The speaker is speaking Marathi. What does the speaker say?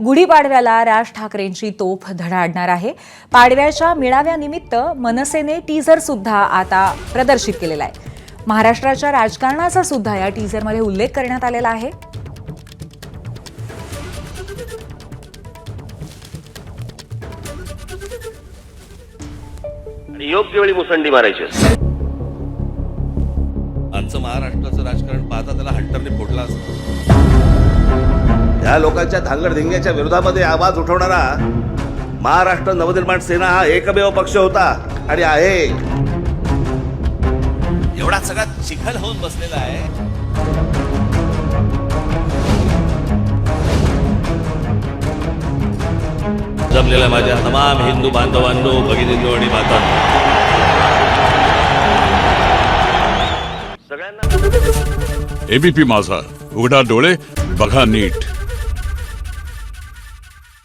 गुढीपाडव्याला राज ठाकरेंची तोफ धडाडणार आहे. पाडव्याच्या मेळाव्यानिमित्त मनसेने टीझर सुद्धा आता प्रदर्शित केलेला आहे. महाराष्ट्राच्या राजकारणाचा सुद्धा या टीझरमध्ये उल्लेख करण्यात आलेला आहे. योग्य वेळी मुसंडी मारायची. आजचं महाराष्ट्राचं राजकारण पाहता त्याला हंटरने फोडला असतं. या लोकांच्या धांगडधिंग्याच्या विरोधामध्ये आवाज उठवणारा महाराष्ट्र नवनिर्माण सेना हा एकमेव पक्ष होता आणि आहे. एवढा सगळा चिखल होऊन बसलेला आहे. जमलेल्या माझ्या तमाम हिंदू बांधवांनो, भगिनींनो आणि मातांनो, सगळ्यांना एबीपी माझा, उघडा डोळे बघा नीट.